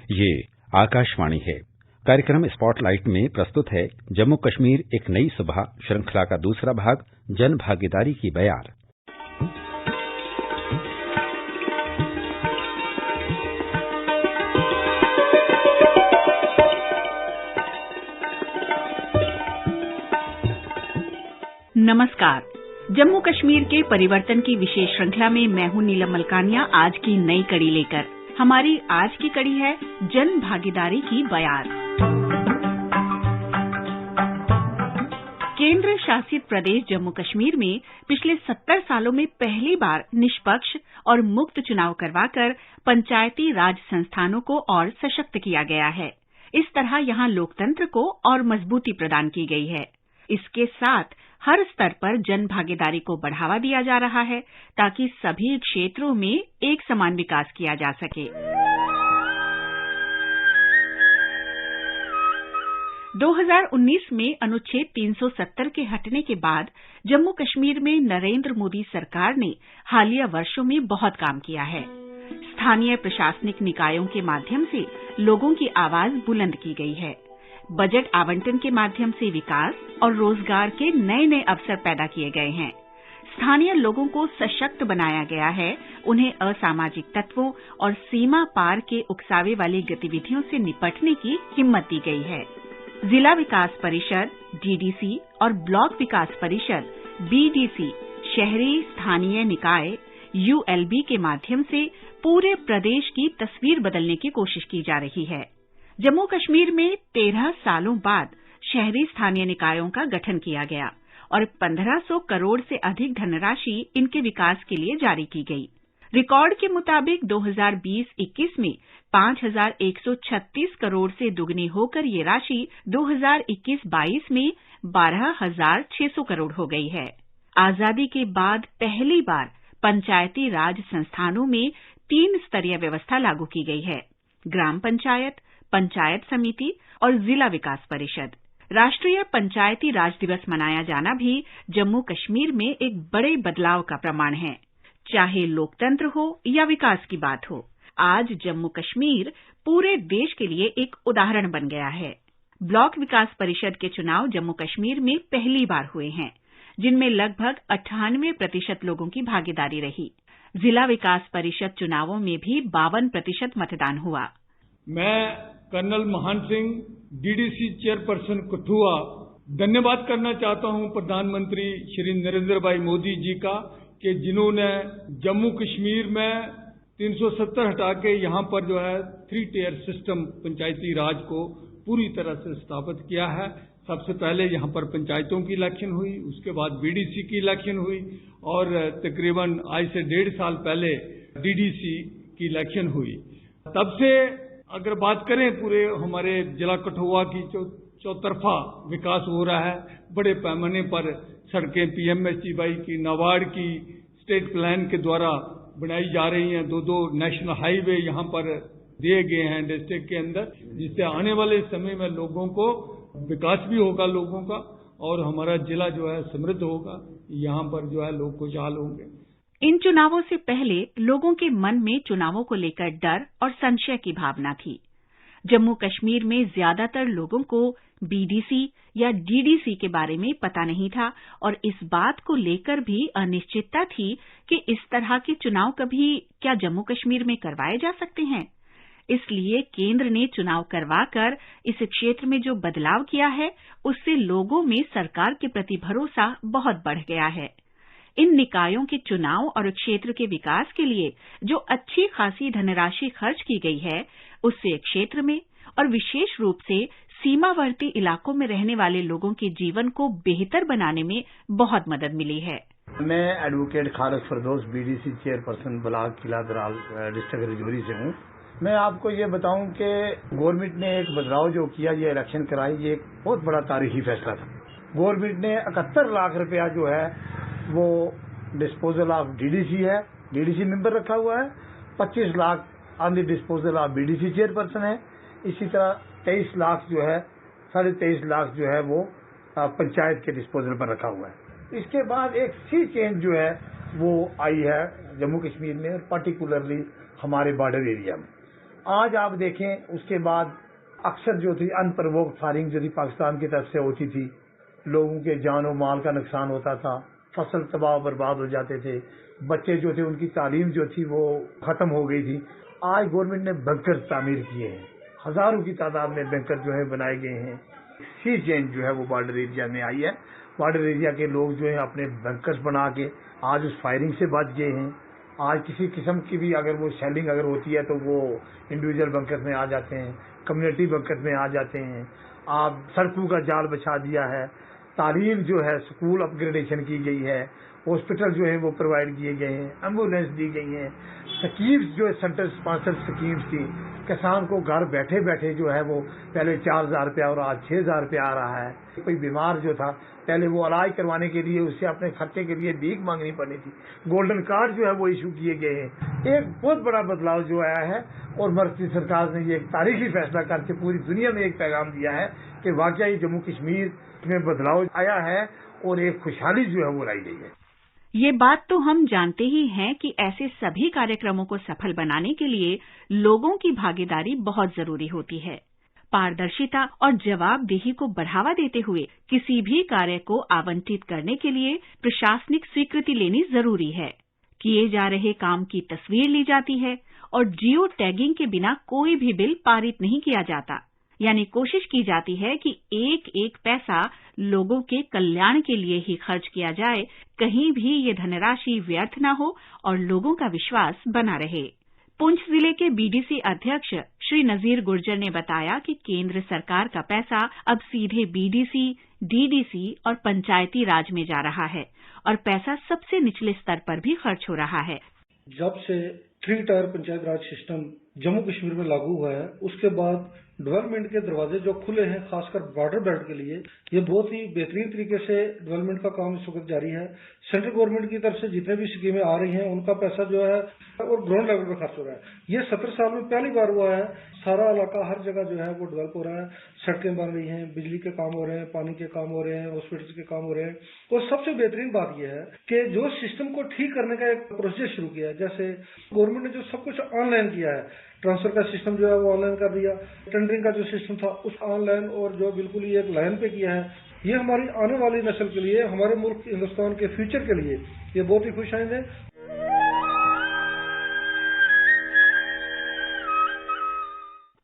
ये आकाशवाणी है। कार्यक्रम स्पॉटलाइट में प्रस्तुत है जम्मू कश्मीर एक नई सुबह श्रृंखला का दूसरा भाग, जन भागीदारी की बयार। नमस्कार। जम्मू कश्मीर के परिवर्तन की विशेष श्रृंखला में मैं हूं नीलम मलकानिया आज की नई कड़ी लेकर। हमारी आज की कड़ी है जन भागीदारी की बयार। केंद्र शासित प्रदेश जम्मू कश्मीर में पिछले 70 सालों में पहली बार निष्पक्ष और मुक्त चुनाव करवाकर पंचायती राज संस्थानों को और सशक्त किया गया है। इस तरह यहां लोकतंत्र को और मजबूती प्रदान की गई है। इसके साथ हर स्तर पर जन भागीदारी को बढ़ावा दिया जा रहा है ताकि सभी क्षेत्रों में एक समान विकास किया जा सके। 2019 में अनुच्छेद 370 के हटने के बाद जम्मू कश्मीर में नरेंद्र मोदी सरकार ने हालिया वर्षों में बहुत काम किया है। स्थानीय प्रशासनिक निकायों के माध्यम से लोगों की आवाज बुलंद की गई है। बजट आवंटन के माध्यम से विकास और रोजगार के नए नए अवसर पैदा किए गए हैं। स्थानीय लोगों को सशक्त बनाया गया है। उन्हें असामाजिक तत्वों और सीमा पार के उकसावे वाली गतिविधियों से निपटने की हिम्मत दी गई है। जिला विकास परिषद, डीडीसी और ब्लॉक विकास परिषद, बीडीसी, शहरी स्थानीय निकाय, यूएलबी के माध्यम से पूरे प्रदेश की तस्वीर बदलने की कोशिश की जा रही है। जम्मू कश्मीर में 13 सालों बाद शहरी स्थानीय निकायों का गठन किया गया और 1500 करोड़ से अधिक धनराशि इनके विकास के लिए जारी की गई। रिकॉर्ड के मुताबिक 2020-21 में 5136 करोड़ से दुगनी होकर ये राशि 2021-22 में 12600 करोड़ हो गई है। आजादी के बाद पहली बार पंचायती राज संस्थानों में 3 स्तरीय व्यवस्था लागू की गई है: ग्राम पंचायत, पंचायत समिति और जिला विकास परिषद। राष्ट्रीय पंचायती राज दिवस मनाया जाना भी जम्मू कश्मीर में एक बड़े बदलाव का प्रमाण है। चाहे लोकतंत्र हो या विकास की बात हो, आज जम्मू कश्मीर पूरे देश के लिए एक उदाहरण बन गया है। ब्लॉक विकास परिषद के चुनाव जम्मू कश्मीर में पहली बार हुए हैं, जिनमें लगभग 98% लोगों की भागीदारी रही। जिला विकास परिषद चुनावों में भी 52% मतदान हुआ। मैं कर्नल महान सिंह, डीडीसी चेयरपर्सन कठुआ, धन्यवाद करना चाहता हूं प्रधानमंत्री श्री नरेंद्र भाई मोदी जी का कि जिन्होंने जम्मू कश्मीर में 370 हटा के यहां पर जो है 3 टियर सिस्टम पंचायती राज को पूरी तरह से स्थापित किया है। सबसे पहले यहां पर पंचायतों की इलेक्शन हुई, उसके बाद बीडीसी की इलेक्शन हुई और तकरीबन आज से 1.5 साल पहले डीडीसी की इलेक्शन हुई। तब से अगर बात करें पूरे हमारे जिला कठुआ की चौतरफा विकास हो रहा है। बड़े पैमाने पर सड़कें पीएमएसजीवाई की, नाबार्ड की, स्टेट प्लान के द्वारा बनाई जा रही हैं। 2 नेशनल हाईवे यहां पर दिए गए हैं डिस्ट्रिक्ट के अंदर, जिससे आने वाले समय में लोगों को विकास भी होगा लोगों का और हमारा जिला जो है समृद्ध होगा। यहां पर जो है लोग खुशहाल होंगे। इन चुनावों से पहले लोगों के मन में चुनावों को लेकर डर और संशय की भावना थी। जम्मू कश्मीर में ज्यादातर लोगों को बीडीसी या डीडीसी के बारे में पता नहीं था और इस बात को लेकर भी अनिश्चितता थी कि इस तरह के चुनाव कभी क्या जम्मू कश्मीर में करवाए जा सकते हैं। इसलिए केंद्र ने चुनाव करवाकर इस क्षेत्र में जो बदलाव किया है, उससे लोगों में सरकार के प्रति भरोसा बहुत बढ़ गया है। इन निकायों के चुनाव और क्षेत्र के विकास के लिए जो अच्छी खासी धनराशि खर्च की गई है, उससे क्षेत्र में और विशेष रूप से सीमावर्ती इलाकों में रहने वाले लोगों के जीवन को बेहतर बनाने में बहुत मदद मिली है। मैं advocate Khalid Firdaus, BDC chairperson block Kila Daral district Rajouri से हूँ। मैं आपको ये बताऊं कि गवर्नमेंट ने एक बदलाव जो किया, ये इलेक्शन कराई, ये एक बहुत बड़ा तारीखी फैसला था। गवर्नमेंट ने 71 लाख रुपया जो है वो डिस्पोजल ऑफ डीडीसी है, डीडीसी मेंबर रखा हुआ है। 25 lakh on the disposal of BDC chairperson है। इसी तरह 23 लाख जो है, 23.5 लाख जो है वो पंचायत के डिस्पोजल पर रखा हुआ है। इसके बाद एक सी चेंज जो है वो आई है जम्मू कश्मीर में, पर्टिकुलरली हमारे बॉर्डर एरिया में। आज आप देखें उसके बाद अक्सर जो थी अनप्रवोक्ड फायरिंग जो थी पाकिस्तान की तरफ से होती थी, लोगों के जान और माल का नुकसान होता था, फसल तबाह बर्बाद हो जाते थे, बच्चे जो थे उनकी तालीम जो थी वो खत्म हो गई थी। आज गवर्नमेंट ने बंकर तामीर किए हैं, हजारों की तादाद में बंकर जो है बनाए गए हैं। सी चेंज जो है वो बॉर्डर एरिया में आई है। बॉर्डर एरिया के लोग जो है अपने बंकर्स बना के आज उस फायरिंग से बच गए हैं। आज किसी किस्म की भी अगर वो शेलिंग अगर होती है तो वो इंडिविजुअल बंकर्स में आ जाते हैं, कम्युनिटी बंकर्स में आ जाते हैं। आप सड़कों का जाल बिछा दिया है, तालीम जो है स्कूल अपग्रेडेशन की गई है, हॉस्पिटल जो है वो प्रोवाइड किए गए हैं, एम्बुलेंस दी गई हैं, स्कीम्स जो है सेंट्रल स्पॉन्सर्ड स्कीम्स थी, किसान को घर बैठे बैठे जो है वो पहले 4,000 रुपया और आज 6,000 रुपया आ रहा है। कोई बीमार जो था पहले वो इलाज करवाने के लिए उससे अपने खर्चे के लिए भीख मांगनी पड़नी थी, गोल्डन कार्ड जो है वो इशू किए गए हैं। एक बहुत बड़ा बदलाव जो आया है और मर्कजी सरकार ने ये एक तारीखी फैसला करके पूरी दुनिया में एक पैगाम दिया है कि वाकई जम्मू कश्मीर में बदलाव आया है और एक खुशहाली जो है वो लाई गई है। ये बात तो हम जानते ही हैं कि ऐसे सभी कार्यक्रमों को सफल बनाने के लिए लोगों की भागीदारी बहुत जरूरी होती है। पारदर्शिता और जवाबदेही को बढ़ावा देते हुए किसी भी कार्य को आवंटित करने के लिए प्रशासनिक स्वीकृति लेनी जरूरी है। किए जा रहे काम की तस्वीर ली जाती है और जियो टैगिंग के बिना कोई भी बिल पारित नहीं किया जाता। यानी कोशिश की जाती है कि एक एक पैसा लोगों के कल्याण के लिए ही खर्च किया जाए, कहीं भी ये धनराशि व्यर्थ न हो और लोगों का विश्वास बना रहे। पुंछ जिले के बीडीसी अध्यक्ष श्री नजीर गुर्जर ने बताया कि केंद्र सरकार का पैसा अब सीधे बीडीसी, डीडीसी और पंचायती राज में जा रहा है और पैसा सबसे निचले स्तर पर भी खर्च हो रहा है। जब से 3 टायर पंचायत राज सिस्टम जम्मू कश्मीर में लागू हुआ है, उसके बाद डेवलपमेंट के दरवाजे जो खुले हैं, खासकर बॉर्डर बेल्ट के लिए, ये बहुत ही बेहतरीन तरीके से डेवलपमेंट का काम इस वक्त जारी है। सेंट्रल गवर्नमेंट की तरफ से जितने भी स्कीमें आ रही हैं, उनका पैसा जो है और ग्राउंड लेवल पर खर्च हो रहा है। ये 70 साल में पहली बार हुआ है। सारा इलाका हर जगह जो है वो डेवलप हो रहा है, सड़कें बन रही हैं, बिजली के काम हो रहे हैं, पानी के काम हो रहे हैं, हॉस्पिटल्स के काम हो रहे हैं। और सबसे बेहतरीन बात यह है कि जो सिस्टम को ठीक करने का एक प्रोसेस शुरू किया है, जैसे गवर्नमेंट ने जो सब कुछ ऑनलाइन किया है, ट्रांसफर का सिस्टम जो है वो ऑनलाइन कर दिया, टेंडरिंग का जो सिस्टम था उस ऑनलाइन और जो बिल्कुल ही एक लाइन पे किया है। ये हमारी आने वाली नस्ल के लिए, हमारे मुल्क हिंदुस्तान के फ्यूचर के लिए ये बहुत ही खुशहाल है।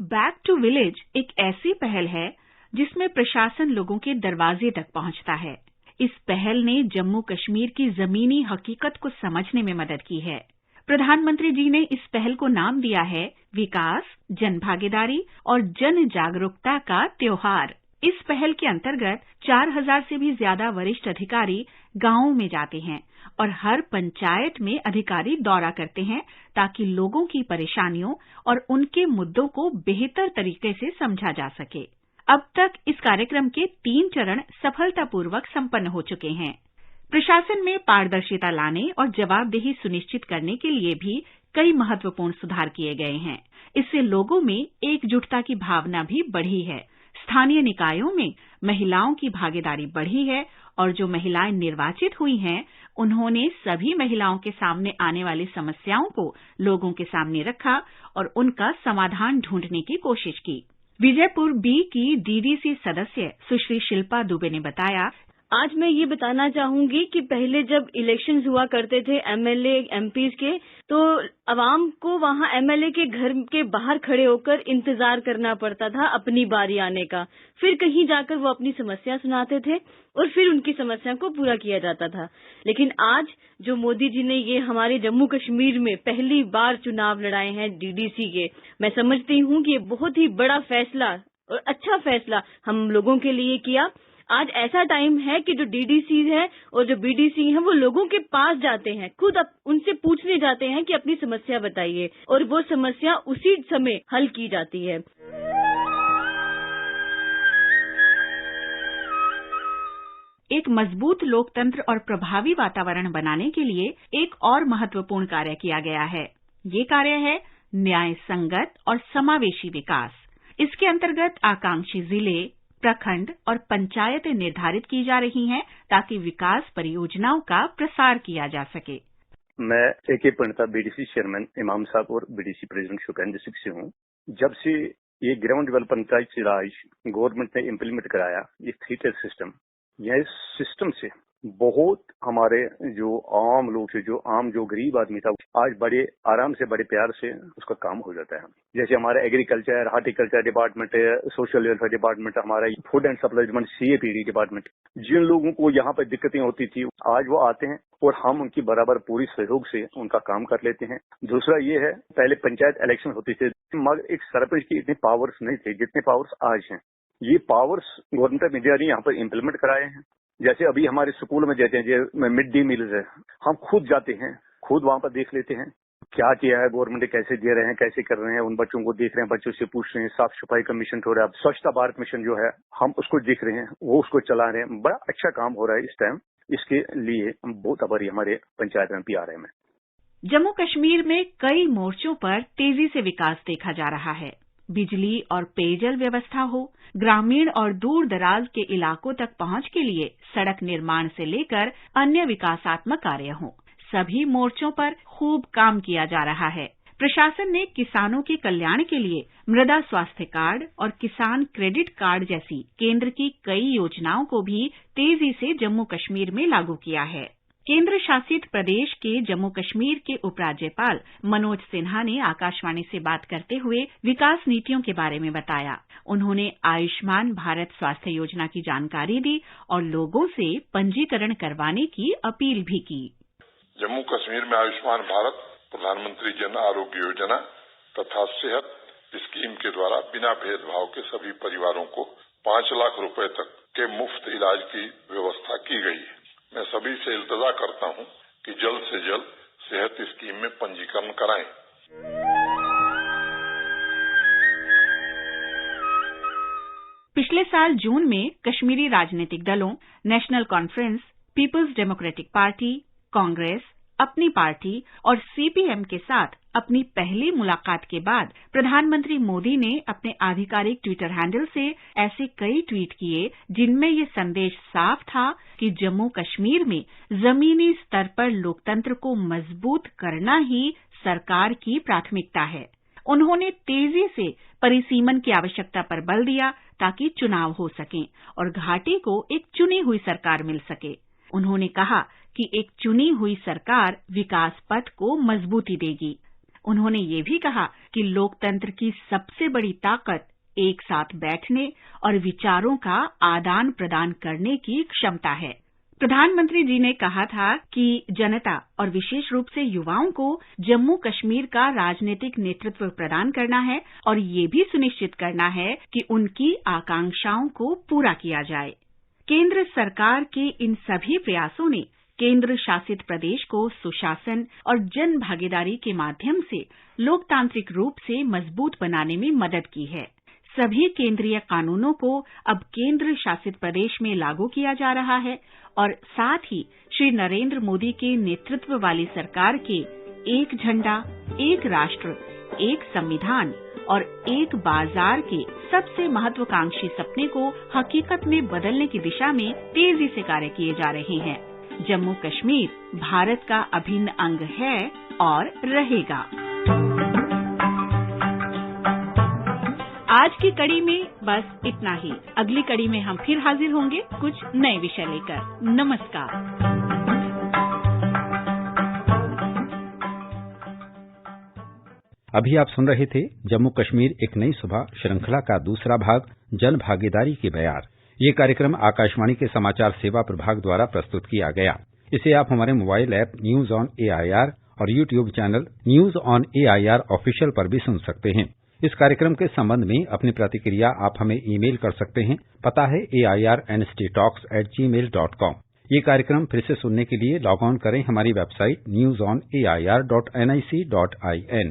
बैक टू विलेज एक ऐसी पहल है जिसमें प्रशासन लोगों के दरवाजे तक पहुंचता है। इस पहल ने जम्मू कश्मीर की जमीनी हकीकत को समझने में मदद की है। प्रधानमंत्री जी ने इस पहल को नाम दिया है विकास, जनभागीदारी और जन जागरूकता का त्योहार। इस पहल के अंतर्गत 4,000 से भी ज्यादा वरिष्ठ अधिकारी गांवों में जाते हैं और हर पंचायत में अधिकारी दौरा करते हैं ताकि लोगों की परेशानियों और उनके मुद्दों को बेहतर तरीके से समझा जा सके। अब तक इस कार्यक्रम के 3 चरण सफलतापूर्वक संपन्न हो चुके हैं। प्रशासन में पारदर्शिता लाने और जवाबदेही सुनिश्चित करने के लिए भी कई महत्वपूर्ण सुधार किए गए हैं। इससे लोगों में एकजुटता की भावना भी बढ़ी है। स्थानीय निकायों में महिलाओं की भागीदारी बढ़ी है और जो महिलाएं निर्वाचित हुई हैं, उन्होंने सभी महिलाओं के सामने आने वाली समस्याओं को लोगों के सामने रखा और उनका समाधान ढूंढने की कोशिश की। विजयपुर बी की डीडीसी सदस्य सुश्री शिल्पा दुबे ने बताया, आज मैं ये बताना चाहूंगी कि पहले जब इलेक्शंस हुआ करते थे एमएलए एमपीज के, तो अवाम को वहां एमएलए के घर के बाहर खड़े होकर इंतजार करना पड़ता था अपनी बारी आने का। फिर कहीं जाकर वो अपनी समस्या सुनाते थे और फिर उनकी समस्या को पूरा किया जाता था। लेकिन आज जो मोदी जी ने ये हमारे जम्मू कश्मीर में पहली बार चुनाव लड़ाए हैं डीडीसी के, मैं समझती हूँ कि ये बहुत ही बड़ा फैसला और अच्छा फैसला हम लोगों के लिए किया। आज ऐसा टाइम है कि जो डीडीसी है और जो बीडीसी है वो लोगों के पास जाते हैं, खुद उनसे पूछने जाते हैं कि अपनी समस्या बताइए और वो समस्या उसी समय हल की जाती है। एक मजबूत लोकतंत्र और प्रभावी वातावरण बनाने के लिए एक और महत्वपूर्ण कार्य किया गया है। ये कार्य है न्याय संगत और समावेशी विकास। इसके अंतर्गत आकांक्षी जिले, प्रखंड और पंचायतें निर्धारित की जा रही हैं ताकि विकास परियोजनाओं का प्रसार किया जा सके। मैं AK पंडिता बीडीसी चेयरमैन इमाम साहब और बीडीसी प्रेसिडेंट शोपियान डिस्ट्रिक्ट से हूँ। जब से ये ग्राउंड लेवल पंचायत राज गवर्नमेंट ने इम्प्लीमेंट कराया ये 3-tier सिस्टम, यह सिस्टम से बहुत हमारे जो आम लोग थे, जो गरीब आदमी था, आज बड़े आराम से बड़े प्यार से उसका काम हो जाता है। जैसे हमारा agriculture, horticulture department, social welfare department, हमारा food and supply CAPD department, जिन लोगों को यहाँ पर दिक्कतें होती थी आज वो आते हैं और हम उनकी बराबर पूरी सहयोग से उनका काम कर लेते हैं। दूसरा ये है, पहले पंचायत इलेक्शन होती थी मगर एक सरपंच की इतने पावर्स नहीं थे जितने पावर्स आज हैं। ये पावर्स गवर्नमेंट ऑफ इंडिया ने यहाँ पर इम्प्लीमेंट कराए हैं। जैसे अभी हमारे स्कूल में जाते हैं, जो मिड डे मील्स है, हम खुद जाते हैं, खुद वहां पर देख लेते हैं क्या किया है गवर्नमेंट, कैसे दे रहे हैं, कैसे कर रहे हैं, उन बच्चों को देख रहे हैं, बच्चों से पूछ रहे हैं। साफ सफाई का मिशन हो रहा है, स्वच्छता भारत मिशन जो है हम उसको देख रहे हैं, वो उसको चला रहे हैं। बड़ा अच्छा काम हो रहा है इस टाइम। इसके लिए हम बहुत आभारी हमारे पंचायत में PRM में। जम्मू कश्मीर में कई मोर्चों पर तेजी से विकास देखा जा रहा है। बिजली और पेयजल व्यवस्था हो, ग्रामीण और दूर दराज के इलाकों तक पहुंच के लिए सड़क निर्माण से लेकर अन्य विकासात्मक कार्य हों, सभी मोर्चों पर खूब काम किया जा रहा है। प्रशासन ने किसानों के कल्याण के लिए मृदा स्वास्थ्य कार्ड और किसान क्रेडिट कार्ड जैसी केंद्र की कई योजनाओं को भी तेजी से जम्मू कश्मीर में लागू किया है। केंद्र शासित प्रदेश के जम्मू कश्मीर के उपराज्यपाल मनोज सिन्हा ने आकाशवाणी से बात करते हुए विकास नीतियों के बारे में बताया। उन्होंने आयुष्मान भारत स्वास्थ्य योजना की जानकारी दी और लोगों से पंजीकरण करवाने की अपील भी की। जम्मू कश्मीर में आयुष्मान भारत प्रधानमंत्री जन आरोग्य योजना तथा सेहत स्कीम के द्वारा बिना भेदभाव के सभी परिवारों को 5 लाख रुपए तक के मुफ्त इलाज की व्यवस्था की गई है। मैं सभी से इल्तजा करता हूं कि जल्द से जल्द सेहत स्कीम में पंजीकरण कराएं। पिछले साल जून में कश्मीरी राजनीतिक दलों नेशनल कॉन्फ्रेंस, पीपल्स डेमोक्रेटिक पार्टी, कांग्रेस, अपनी पार्टी और CPM के साथ अपनी पहली मुलाकात के बाद प्रधानमंत्री मोदी ने अपने आधिकारिक ट्विटर हैंडल से ऐसे कई ट्वीट किए जिनमें ये संदेश साफ था कि जम्मू कश्मीर में जमीनी स्तर पर लोकतंत्र को मजबूत करना ही सरकार की प्राथमिकता है। उन्होंने तेजी से परिसीमन की आवश्यकता पर बल दिया ताकि चुनाव हो सकें और घाटी को एक चुनी हुई सरकार मिल सके। उन्होंने कहा कि एक चुनी हुई सरकार विकास पथ को मजबूती देगी। उन्होंने ये भी कहा कि लोकतंत्र की सबसे बड़ी ताकत एक साथ बैठने और विचारों का आदान प्रदान करने की क्षमता है। प्रधानमंत्री जी ने कहा था कि जनता और विशेष रूप से युवाओं को जम्मू कश्मीर का राजनीतिक नेतृत्व प्रदान करना है और ये भी सुनिश्चित करना है कि उनकी आकांक्षाओं को पूरा किया जाए। केंद्र सरकार के इन सभी प्रयासों ने केंद्र शासित प्रदेश को सुशासन और जन भागीदारी के माध्यम से लोकतांत्रिक रूप से मजबूत बनाने में मदद की है। सभी केंद्रीय कानूनों को अब केंद्र शासित प्रदेश में लागू किया जा रहा है और साथ ही श्री नरेंद्र मोदी के नेतृत्व वाली सरकार के एक झंडा, एक राष्ट्र, एक संविधान और एक बाजार के सबसे महत्वाकांक्षी सपने को हकीकत में बदलने की दिशा में तेजी से कार्य किए जा रहे हैं। जम्मू कश्मीर भारत का अभिन्न अंग है और रहेगा। आज की कड़ी में बस इतना ही। अगली कड़ी में हम फिर हाजिर होंगे कुछ नए विषय लेकर। नमस्कार। अभी आप सुन रहे थे जम्मू कश्मीर एक नई सुबह श्रृंखला का दूसरा भाग जन भागीदारी की बयार। ये कार्यक्रम आकाशवाणी के समाचार सेवा प्रभाग द्वारा प्रस्तुत किया गया। इसे आप हमारे mobile app news on AIR और YouTube channel news on AIR official पर भी सुन सकते हैं। इस कार्यक्रम के संबंध में अपनी प्रतिक्रिया आप हमें ईमेल कर सकते हैं। पता है airnsttalks@gmail.com। ये कार्यक्रम फिर से सुनने के लिए लॉग ऑन करें हमारी वेबसाइट newsonair.nic.in।